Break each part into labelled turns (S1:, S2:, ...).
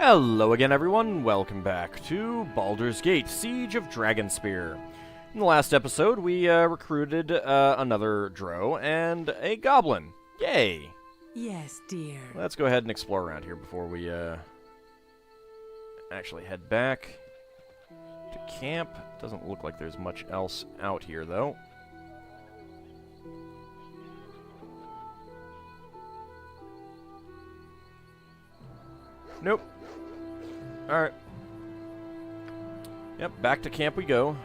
S1: Hello again, everyone. Welcome back to Baldur's Gate, Siege of Dragonspear. In the last episode, we recruited another drow and a goblin. Yay!
S2: Yes, dear.
S1: Let's go ahead and explore around here before we actually head back to camp. Doesn't look like there's much else out here, though. Nope. Alright. Yep, back to camp we go.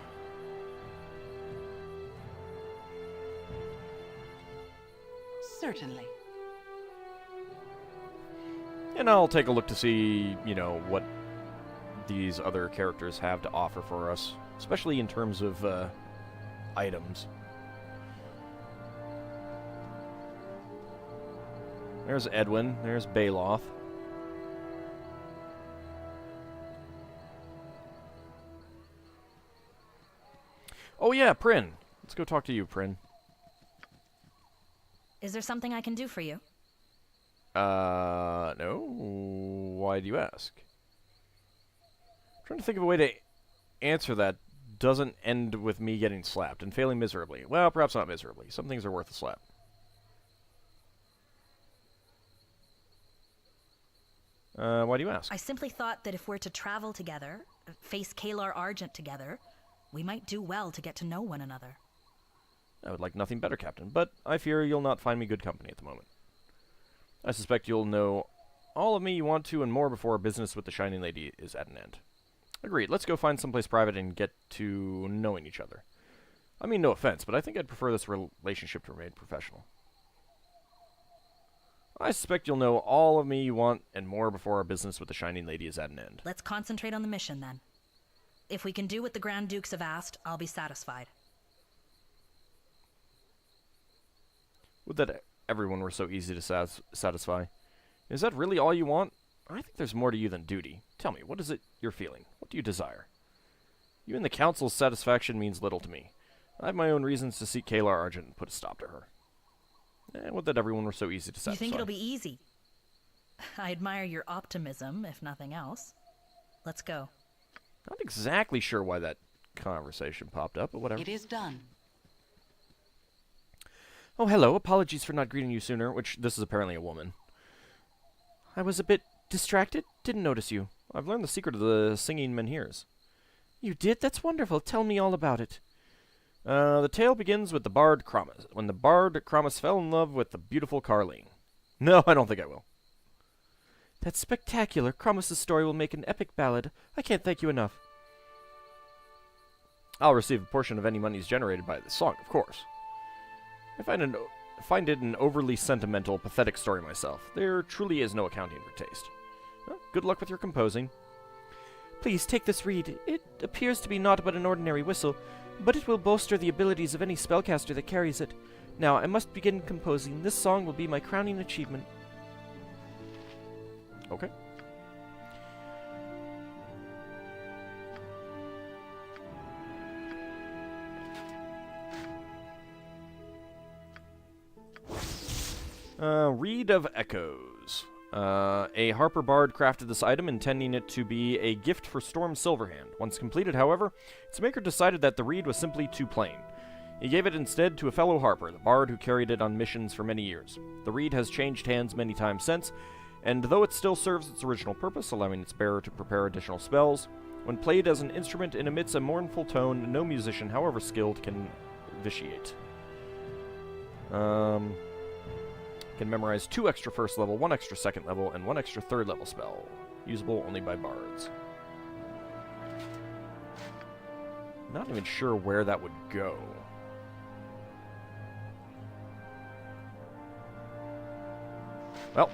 S2: Certainly.
S1: And I'll take a look to see, you know, what these other characters have to offer for us, especially in terms of items. There's Edwin, there's Baloth. Oh yeah, Prin. Let's go talk to you, Prin.
S3: Is there something I can do for you?
S1: No. Why do you ask? I'm trying to think of a way to answer that doesn't end with me getting slapped and failing miserably. Well, perhaps not miserably. Some things are worth a slap. Why do you ask?
S3: I simply thought that if we're to travel together, face Kalar Argent together, we might do well to get to know one another.
S1: I would like nothing better, Captain, but I fear you'll not find me good company at the moment. I suspect you'll know all of me you want to and more before our business with the Shining Lady is at an end. Agreed, let's go find someplace private and get to knowing each other. I mean, no offense, but I think I'd prefer this relationship to remain professional. I suspect you'll know all of me you want and more before our business with the Shining Lady is at an end.
S3: Let's concentrate on the mission, then. If we can do what the Grand Dukes have asked, I'll be satisfied.
S1: Would that everyone were so easy to satisfy. Is that really all you want? I think there's more to you than duty. Tell me, what is it you're feeling? What do you desire? You and the Council's satisfaction means little to me. I have my own reasons to seek Kalar Argent and put a stop to her. Would that everyone were so easy to satisfy.
S3: You think it'll be easy? I admire your optimism, if nothing else. Let's go.
S1: Not exactly sure why that conversation popped up, but whatever.
S2: It is done.
S1: Oh, hello. Apologies for not greeting you sooner, which this is apparently a woman. I was a bit distracted. Didn't notice you. I've learned the secret of the singing menhirs. You did? That's wonderful. Tell me all about it. The tale begins with the bard Kramas, when the bard Kramas fell in love with the beautiful Carleen. No, I don't think I will. That's spectacular. Kramas' story will make an epic ballad. I can't thank you enough. I'll receive a portion of any monies generated by this song, of course. I find it an overly sentimental, pathetic story myself. There truly is no accounting for taste. Well, good luck with your composing. Please, take this reed. It appears to be naught but an ordinary whistle, but it will bolster the abilities of any spellcaster that carries it. Now, I must begin composing. This song will be my crowning achievement. Okay. Reed of Echoes. A Harper Bard crafted this item, intending it to be a gift for Storm Silverhand. Once completed, however, its maker decided that the reed was simply too plain. He gave it instead to a fellow Harper, the bard who carried it on missions for many years. The reed has changed hands many times since, and though it still serves its original purpose, allowing its bearer to prepare additional spells, when played as an instrument and emits a mournful tone, no musician, however skilled, can vitiate. Can memorize 2 extra first level, 1 extra second level, and 1 extra third level spell. Usable only by bards. Not even sure where that would go. Well,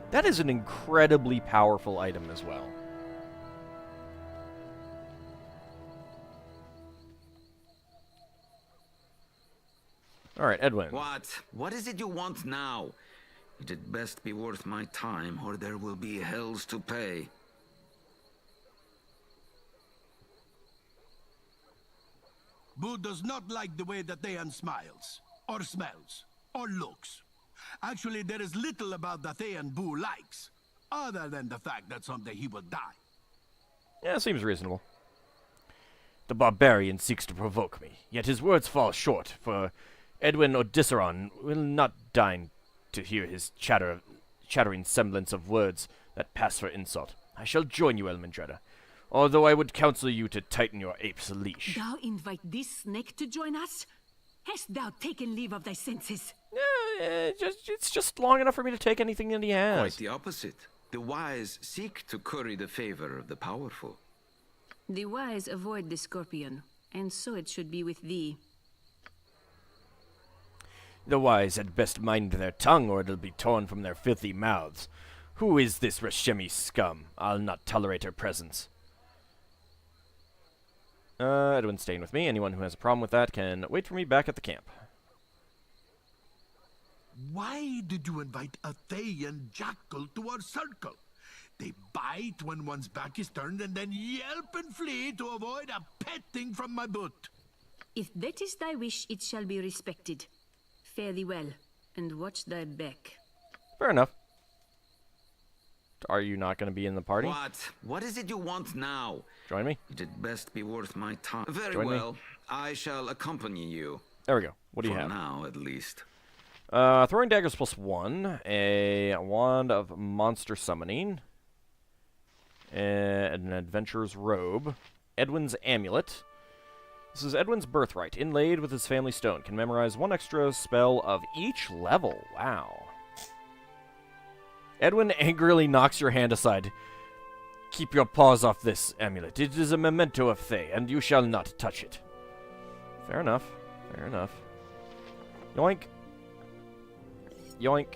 S1: that is an incredibly powerful item as well. Alright, Edwin.
S4: What is it you want now? It'd best be worth my time, or there will be hells to pay.
S5: Boo does not like the way that Thean smiles, or smells, or looks. Actually, there is little about that Thean Boo likes. other than the fact that someday he will die.
S1: Yeah, seems reasonable. The barbarian seeks to provoke me, yet his words fall short, for Edwin Odysseron will not deign to hear his chattering semblance of words that pass for insult. I shall join you, Elmindreda, although I would counsel you to tighten your ape's leash.
S2: Thou invite this snake to join us? Hast thou taken leave of thy senses?
S1: It's just long enough for me to take anything that he has.
S4: Quite the opposite. The wise seek to curry the favor of the powerful.
S2: The wise avoid the scorpion, and so it should be with thee.
S1: The wise had best mind their tongue, or it'll be torn from their filthy mouths. Who is this Rashemi scum? I'll not tolerate her presence. Edwin's staying with me. Anyone who has a problem with that can wait for me back at the camp.
S5: Why did you invite a Thayan jackal to our circle? They bite when one's back is turned and then yelp and flee to avoid a petting from my boot.
S2: If that is thy wish, it shall be respected. Fare thee well, and watch thy back.
S1: Fair enough. Are you not going to be in the party?
S4: What? What is it you want now?
S1: Join me?
S4: It'd best be worth my time. Very
S1: Join me.
S4: well. I shall accompany you.
S1: There we go. What do you
S4: For
S1: have?
S4: now, at least.
S1: Throwing daggers +1, a wand of monster summoning, an adventurer's robe, Edwin's amulet. This is Edwin's birthright, inlaid with his family stone. Can memorize 1 extra spell of each level. Wow. Edwin angrily knocks your hand aside. Keep your paws off this amulet. It is a memento of Thay, and you shall not touch it. Fair enough. Fair enough. Yoink. Yoink.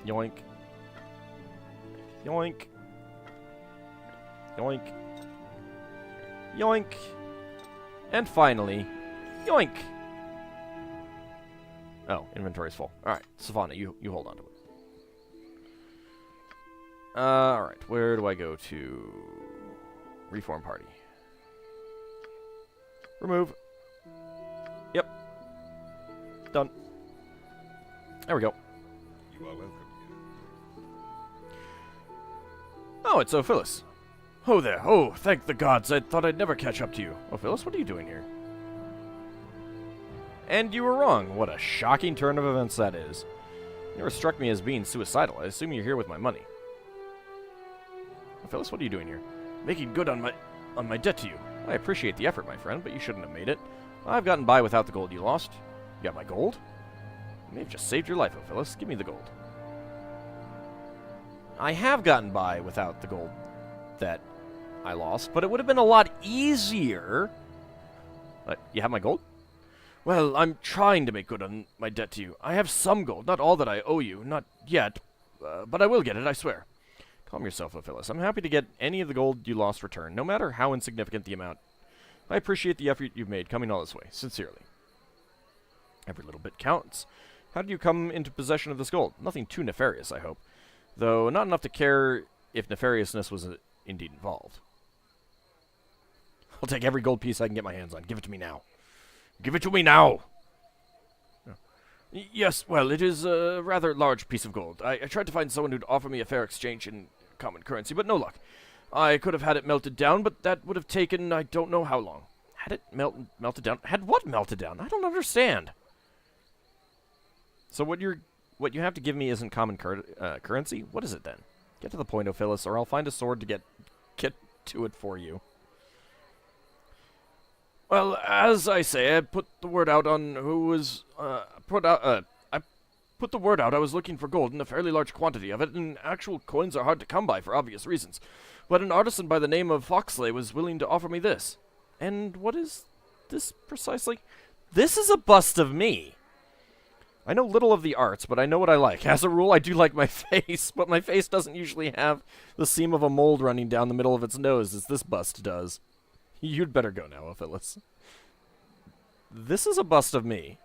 S1: Yoink. Yoink. Yoink. Yoink. And finally, yoink. Oh, inventory's full. Alright, Savannah, you hold on to it. Alright, where do I go to? Reform party. Remove. Yep. Done. There we go.
S6: You are welcome here.
S1: Oh, it's Ophilus. Oh there. Oh, thank the gods. I thought I'd never catch up to you. Ophilus, what are you doing here? And you were wrong. What a shocking turn of events that is. You never struck me as being suicidal. I assume you're here with my money. Ophilus, what are you doing here? Making good on my debt to you. I appreciate the effort, my friend, but you shouldn't have made it. I've gotten by without the gold you lost. You got my gold? I may have just saved your life, Ophilus. Give me the gold. I have gotten by without the gold that I lost, but it would have been a lot easier. You have my gold? Well, I'm trying to make good on my debt to you. I have some gold, not all that I owe you, not yet, but I will get it, I swear. Calm yourself, Ophilus. I'm happy to get any of the gold you lost returned, no matter how insignificant the amount. I appreciate the effort you've made coming all this way, sincerely. Every little bit counts. How did you come into possession of this gold? Nothing too nefarious, I hope. Though not enough to care if nefariousness was indeed involved. I'll take every gold piece I can get my hands on. Give it to me now. Give it to me now! Yes, well, it is a rather large piece of gold. I tried to find someone who'd offer me a fair exchange in common currency, but no luck. I could have had it melted down, but that would have taken I don't know how long. Had it melted down? Had what melted down? I don't understand. So what you have to give me isn't common currency? What is it then? Get to the point, Ophilus, or I'll find a sword to get to it for you. Well, as I say, I put the word out on who was I put the word out I was looking for gold in a fairly large quantity of it, and actual coins are hard to come by for obvious reasons. But an artisan by the name of Foxley was willing to offer me this. And what is this precisely? This is a bust of me. I know little of the arts, but I know what I like. As a rule, I do like my face, but my face doesn't usually have the seam of a mold running down the middle of its nose as this bust does. You'd better go now, Ophilus. This is a bust of me.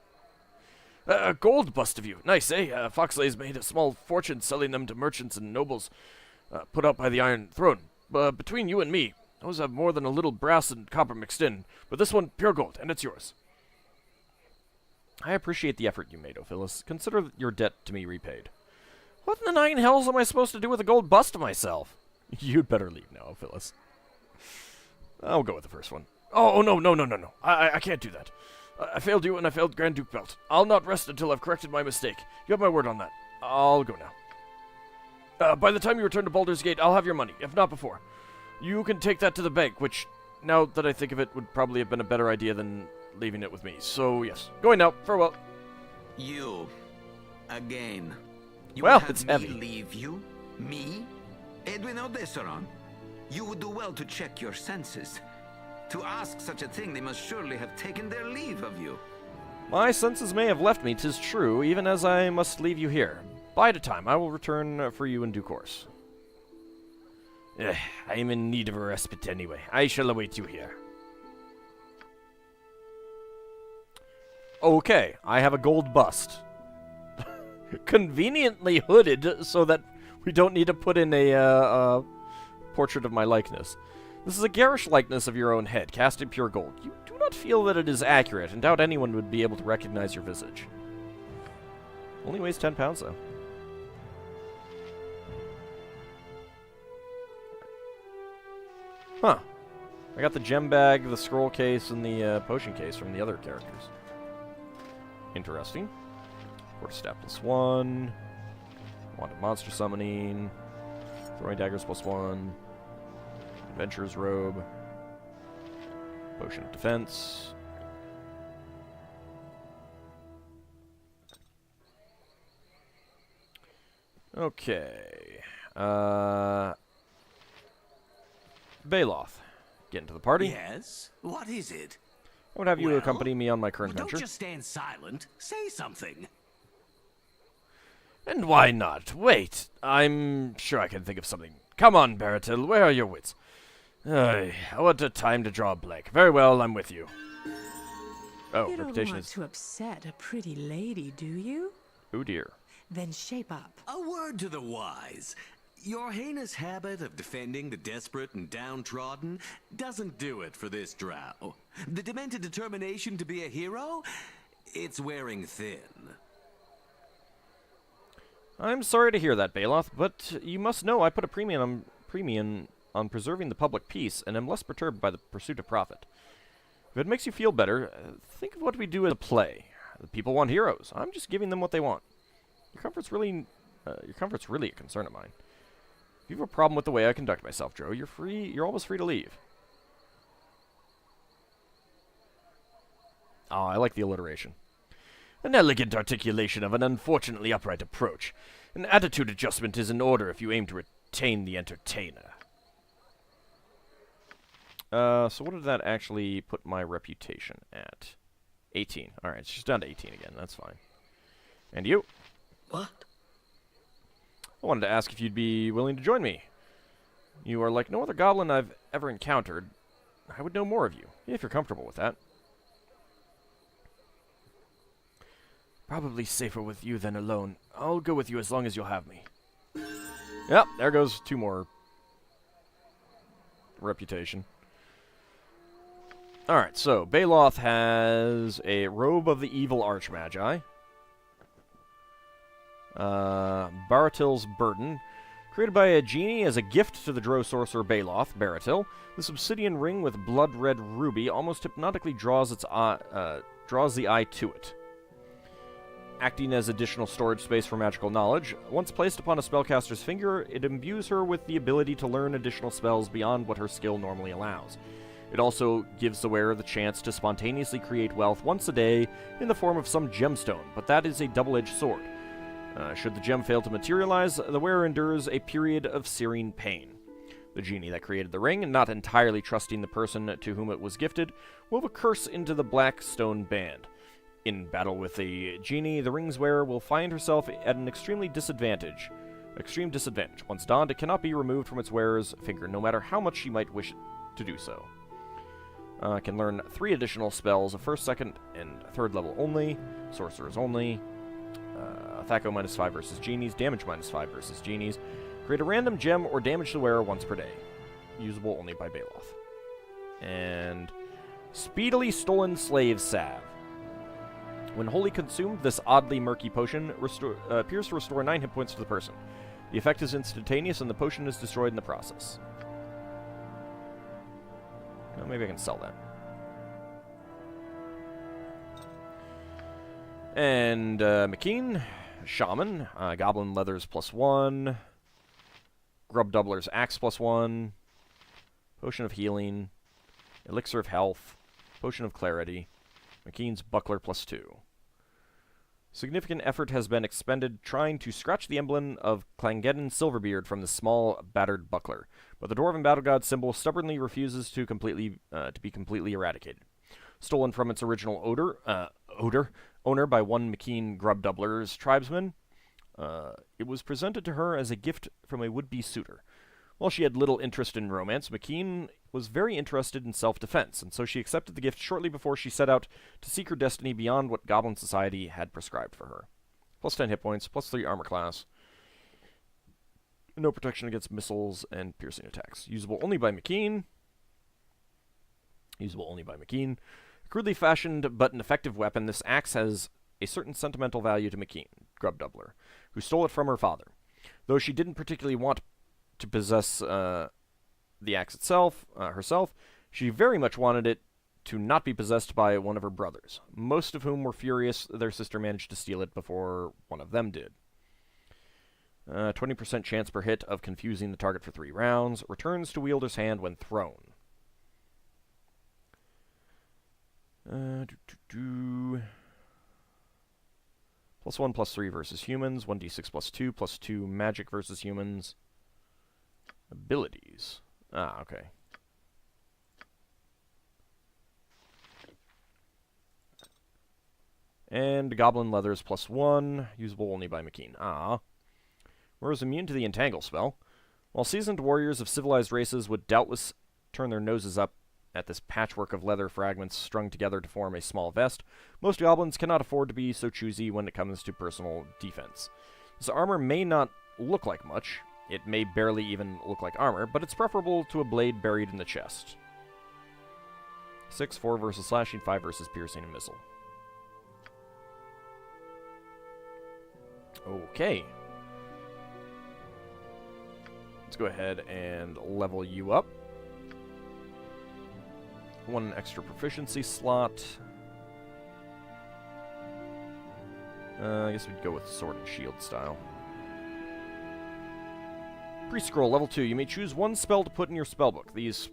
S1: A gold bust of you. Nice, eh? Foxley's made a small fortune selling them to merchants and nobles put out by the Iron Throne. Between you and me, those have more than a little brass and copper mixed in, but this one, pure gold, and it's yours. I appreciate the effort you made, Ophilus. Consider your debt to me repaid. What in the nine hells am I supposed to do with a gold bust of myself? You'd better leave now, Phyllis. I'll go with the first one. Oh, no. I can't do that. I failed you and I failed Grand Duke Belt. I'll not rest until I've corrected my mistake. You have my word on that. I'll go now. By the time you return to Baldur's Gate, I'll have your money, if not before. You can take that to the bank, which, now that I think of it, would probably have been a better idea than leaving it with me. So, yes. Going now. Farewell.
S4: You. Again. You
S1: Well,
S4: would have
S1: it's
S4: me
S1: heavy.
S4: leave you? Me? Edwin Odesseron? You would do well to check your senses. To ask such a thing, they must surely have taken their leave of you.
S1: My senses may have left me, 'tis true, even as I must leave you here. Bide a time. I will return for you in due course. I am in need of a respite anyway. I shall await you here. Okay, I have a gold bust. Conveniently hooded so that we don't need to put in a portrait of my likeness. This is a garish likeness of your own head, cast in pure gold. You do not feel that it is accurate, and doubt anyone would be able to recognize your visage. Only weighs 10 pounds, though. Huh. I got the gem bag, the scroll case, and the potion case from the other characters. Interesting. Quarter staff +1. Wanted monster summoning. Throwing daggers +1. Adventurer's robe. Potion of defense. Okay. Baloth. Get into the party.
S7: Yes? What is it?
S1: I would have you
S7: Well,
S1: accompany me on my current
S7: Don't
S1: venture.
S7: just stand silent. Say something.
S1: And why not? Wait, I'm sure I can think of something. Come on, Baratil, where are your wits? What a time to draw a blank. Very well, I'm with you. Oh,
S8: You don't
S1: reputation
S8: want
S1: is...
S8: to upset a pretty lady, do you?
S1: Oh dear.
S8: Then shape up.
S7: A word to the wise. Your heinous habit of defending the desperate and downtrodden doesn't do it for this drow. The demented determination to be a hero? It's wearing thin.
S1: I'm sorry to hear that, Baloth, but you must know I put a premium on preserving the public peace, and am less perturbed by the pursuit of profit. If it makes you feel better, think of what we do as a play. The people want heroes. I'm just giving them what they want. Your comfort's really a concern of mine. If you have a problem with the way I conduct myself, Joe, you're free. You're almost free to leave. Oh, I like the alliteration. An elegant articulation of an unfortunately upright approach. An attitude adjustment is in order if you aim to retain the entertainer. So what did that actually put my reputation at? 18. Alright, it's just down to 18 again. That's fine. And you?
S9: What?
S1: I wanted to ask if you'd be willing to join me. You are like no other goblin I've ever encountered. I would know more of you, if you're comfortable with that. Probably safer with you than alone. I'll go with you as long as you'll have me. Yep, there goes 2 more. Reputation. Alright, so Baloth has a Robe of the Evil Archmagi. Baratil's Burden. Created by a genie as a gift to the Drow sorcerer Baratil, this obsidian ring with blood-red ruby almost hypnotically draws the eye to it. Acting as additional storage space for magical knowledge, once placed upon a spellcaster's finger, it imbues her with the ability to learn additional spells beyond what her skill normally allows. It also gives the wearer the chance to spontaneously create wealth once a day in the form of some gemstone, but that is a double-edged sword. Should the gem fail to materialize, the wearer endures a period of searing pain. The genie that created the ring, not entirely trusting the person to whom it was gifted, wove a curse into the black stone band. In battle with the genie, the ring's wearer will find herself at an extreme disadvantage. Once donned, it cannot be removed from its wearer's finger, no matter how much she might wish to do so. Can learn 3 additional spells, 1st, 2nd, and 3rd level only. Sorcerers only. Attack -5 versus genies. Damage -5 versus genies. Create a random gem or damage the wearer once per day. Usable only by Baloth. And Speedily Stolen Slave Salve. When wholly consumed, this oddly murky potion appears to restore 9 hit points to the person. The effect is instantaneous, and the potion is destroyed in the process. Well, maybe I can sell that. And McKean, Shaman, Goblin Leathers +1, Grub Doubler's Axe +1, Potion of Healing, Elixir of Health, Potion of Clarity, McKean's Buckler +2. Significant effort has been expended trying to scratch the emblem of Clangeddon Silverbeard from the small, battered buckler, but the Dwarven Battle God symbol stubbornly refuses to be completely eradicated. Stolen from its original owner by one McKean Grub Doubler's tribesman, it was presented to her as a gift from a would-be suitor. While she had little interest in romance, McKean was very interested in self-defense, and so she accepted the gift shortly before she set out to seek her destiny beyond what Goblin Society had prescribed for her. +10 hit points, +3 armor class. No protection against missiles and piercing attacks. Usable only by McKean. Crudely fashioned but an effective weapon, this axe has a certain sentimental value to McKean, Grub Doubler, who stole it from her father. Though she didn't particularly want to possess the axe herself, she very much wanted it to not be possessed by one of her brothers, most of whom were furious their sister managed to steal it before one of them did. 20% chance per hit of confusing the target for 3 rounds. Returns to wielder's hand when thrown. +1, +3 versus humans. 1d6 +2, +2 magic versus humans. Abilities. Okay. And Goblin Leathers +1, usable only by McKean. Whereas immune to the Entangle spell. While seasoned warriors of civilized races would doubtless turn their noses up at this patchwork of leather fragments strung together to form a small vest, most goblins cannot afford to be so choosy when it comes to personal defense. This armor may not look like much, it may barely even look like armor, but it's preferable to a blade buried in the chest. 6, 4 versus slashing, 5 versus piercing and missile. Okay. Let's go ahead and level you up. 1 extra proficiency slot. I guess we'd go with sword and shield style. Pre-scroll, level 2. You may choose 1 spell to put in your spellbook. These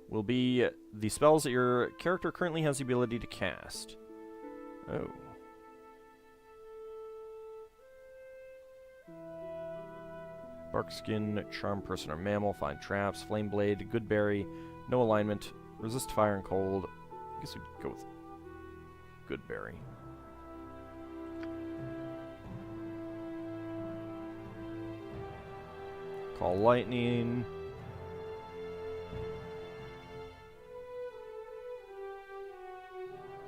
S1: will be the spells that your character currently has the ability to cast. Oh. Barkskin, Charm Person or Mammal, Find Traps, Flame Blade, Good Berry, No Alignment, Resist Fire and Cold. I guess we'd go with Good Berry. Call Lightning.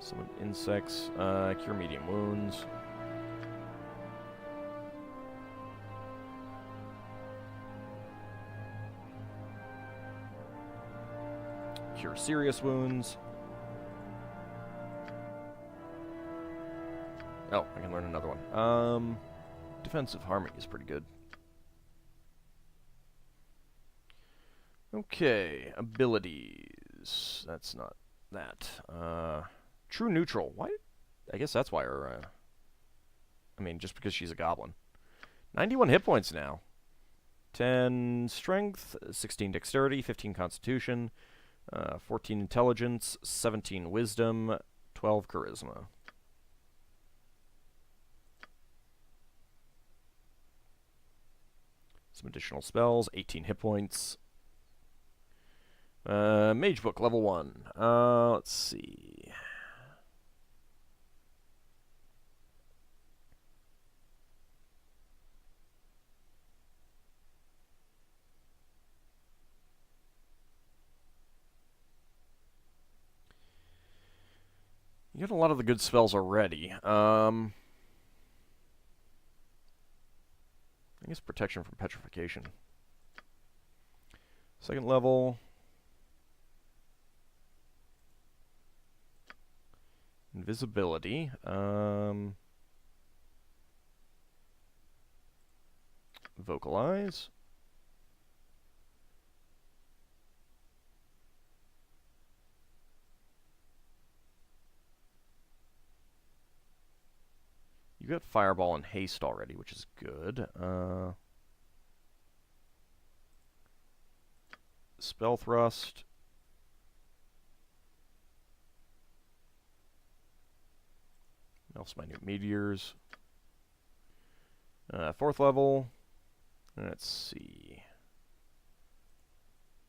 S1: Summon Insects. Cure Medium Wounds. Cure Serious Wounds. Oh, I can learn another one. Defensive Harmony is pretty good. Okay, abilities. That's not that. True Neutral. Why? I guess that's why her, I mean, just because she's a goblin. 91 hit points now. 10 Strength, 16 Dexterity, 15 Constitution, 14 Intelligence, 17 Wisdom, 12 Charisma. Some additional spells, 18 hit points. Mage Book, level 1. Let's see. You got a lot of the good spells already. I guess Protection from Petrification. Second level. Invisibility. Vocalize. You got Fireball and Haste already, which is good. Spell Thrust. Else minute meteors. 4th level. Let's see.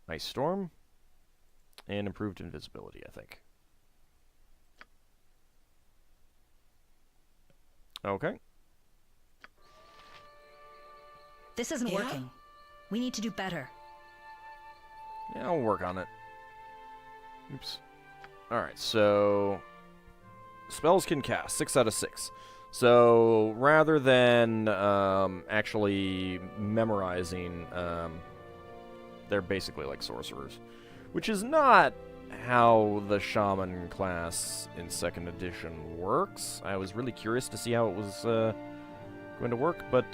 S1: Ice Storm. And improved invisibility, I think. Okay.
S3: This isn't working. We need to do better.
S1: Yeah, I'll work on it. Oops. Alright, so... Spells can cast 6 out of 6. So, rather than actually memorizing, they're basically like sorcerers. Which is not how the Shaman class in 2nd edition works. I was really curious to see how it was going to work, but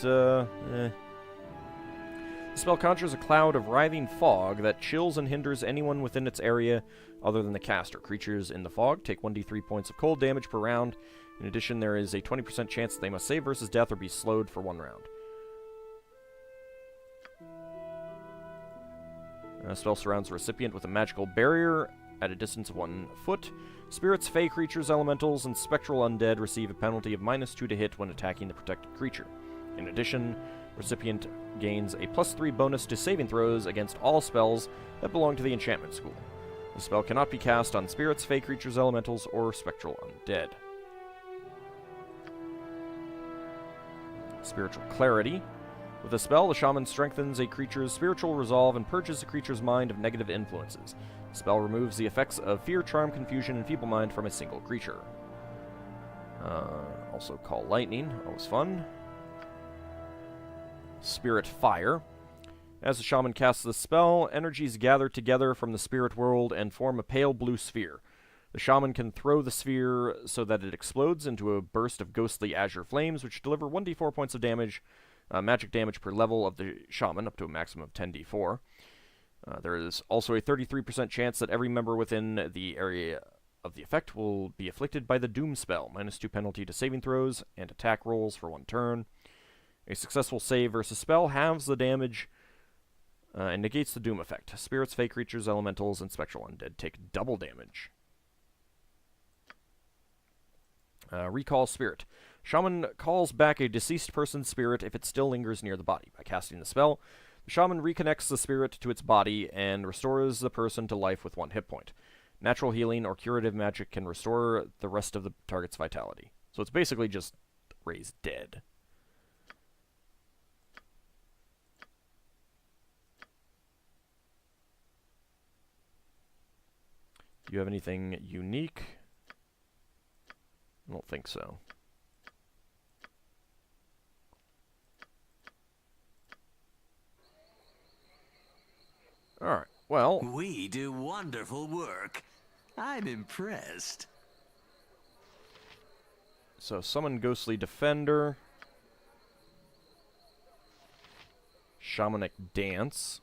S1: The spell conjures a cloud of writhing fog that chills and hinders anyone within its area other than the caster. Creatures in the fog take 1d3 points of cold damage per round. In addition, there is a 20% chance that they must save versus death or be slowed for 1 round. Spell surrounds the recipient with a magical barrier at a distance of 1 foot. Spirits, fey creatures, elementals, and spectral undead receive a penalty of -2 to hit when attacking the protected creature. In addition, recipient gains a +3 bonus to saving throws against all spells that belong to the enchantment school. The spell cannot be cast on spirits, fey creatures, elementals, or spectral undead. Spiritual Clarity. With a spell, the shaman strengthens a creature's spiritual resolve and purges the creature's mind of negative influences. The spell removes the effects of fear, charm, confusion, and feeble mind from a single creature. Also Call Lightning. Always fun. Spirit Fire. As the shaman casts the spell, energies gather together from the spirit world and form a pale blue sphere. The shaman can throw the sphere so that it explodes into a burst of ghostly azure flames, which deliver 1d4 points of damage, magic damage per level of the shaman, up to a maximum of 10d4. There is also a 33% chance that every member within the area of the effect will be afflicted by the Doom spell, -2 penalty to saving throws and attack rolls for 1 turn. A successful save versus spell halves the damage and negates the Doom effect. Spirits, fey creatures, elementals, and spectral undead take double damage. Recall Spirit. Shaman calls back a deceased person's spirit if it still lingers near the body. By casting the spell, the shaman reconnects the spirit to its body and restores the person to life with 1 hit point. Natural healing or curative magic can restore the rest of the target's vitality. So it's basically just raise dead. Do you have anything unique? I don't think so. Alright, well...
S7: We do wonderful work. I'm impressed.
S1: So, summon Ghostly Defender. Shamanic Dance.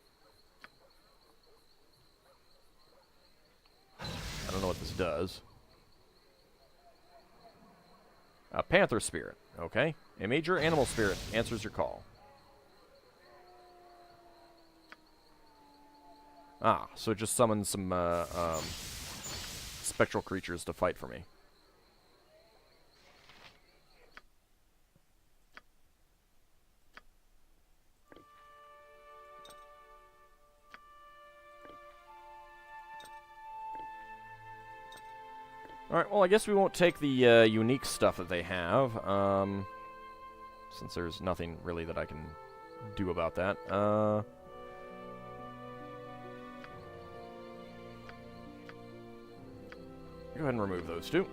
S1: I don't know what this does. A Panther Spirit. Okay. A major animal spirit answers your call. Ah, so it just summons some spectral creatures to fight for me. Alright, well, I guess we won't take the unique stuff that they have, since there's nothing really that I can do about that. Go ahead and remove those two.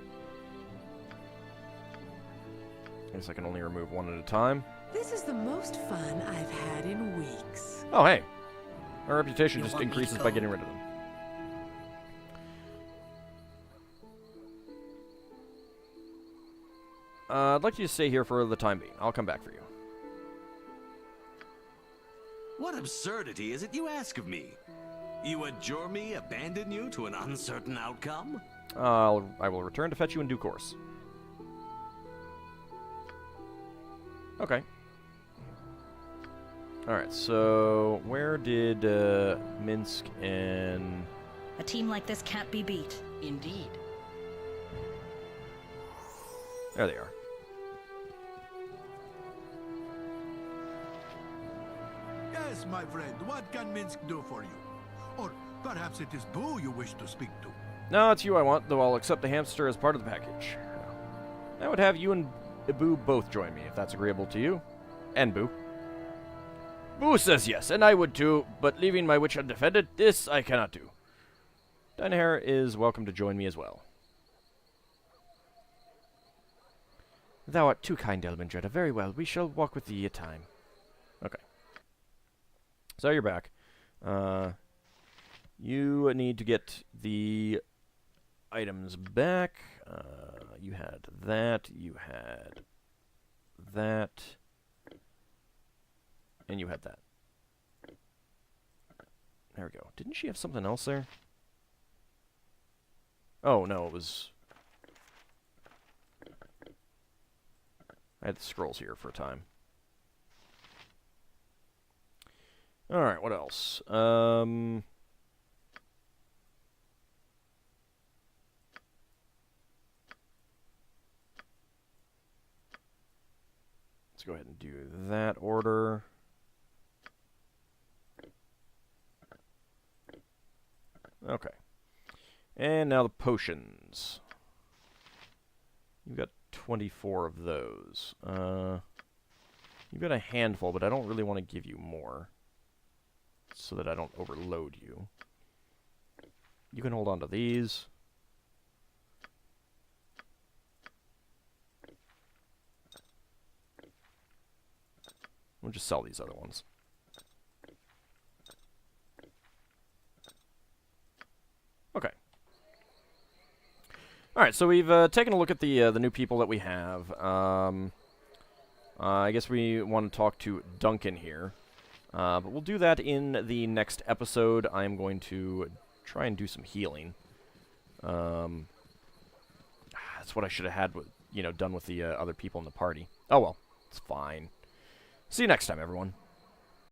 S1: I guess I can only remove one at a time.
S8: This is the most fun I've had in weeks.
S1: Oh, hey. My reputation just increases by getting rid of them. I'd like you to stay here for the time being. I'll come back for you.
S7: What absurdity is it you ask of me? You adjure me abandon you to an uncertain outcome?
S1: I will return to fetch you in due course. Okay. Alright, so where did Minsk and...
S3: A team like this can't be beat.
S9: Indeed.
S1: There they are.
S5: Yes, my friend, what can Minsk do for you? Or perhaps it is Boo you wish to speak to.
S1: No, it's you I want, though I'll accept the hamster as part of the package. I would have you and Boo both join me, if that's agreeable to you. And Boo. Boo says yes, and I would too, but leaving my witch undefended, this I cannot do. Dynahair is welcome to join me as well. Thou art too kind, Elmindreda. Very well, we shall walk with thee a time. Okay. So you're back. You need to get the items back. You had that, you had that, and you had that. There we go. Didn't she have something else there? Oh, no, it was... I had the scrolls here for a time. Alright, what else? Let's go ahead and do that order. Okay. And now the potions. You've got 24 of those. You've got a handful, but I don't really want to give you more, so that I don't overload you. You can hold on to these. We'll just sell these other ones. Okay. Alright, so we've taken a look at the new people that we have. I guess we want to talk to Duncan here. But we'll do that in the next episode. I'm going to try and do some healing. That's what I should have had, done with the other people in the party. Oh well, it's fine. See you next time, everyone.